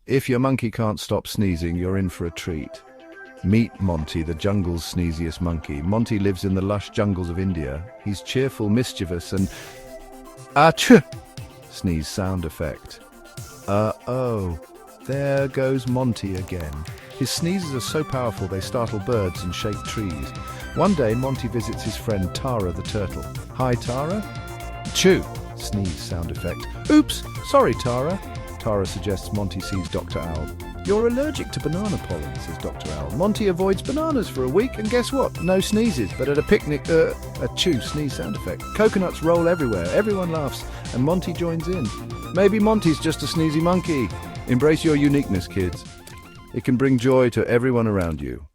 If your monkey can't stop sneezing, you're in for a treat. Meet Monty, the jungle's sneeziest monkey. Monty lives in the lush jungles of India. He's cheerful, mischievous, and achoo! Sneeze sound effect. Oh, there goes Monty again. His sneezes are so powerful they startle birds and shake trees. One day, Monty visits his friend Tara the turtle. Hi, Tara. Chew! Sneeze sound effect. Oops, sorry, Tara. Tara suggests Monty sees Dr. Owl. You're allergic to banana pollen, says Dr. Owl. Monty avoids bananas for a week, and guess what? No sneezes, but at a picnic, a chew sneeze sound effect. Coconuts roll everywhere, everyone laughs, and Monty joins in. Maybe Monty's just a sneezy monkey. Embrace your uniqueness, kids. It can bring joy to everyone around you.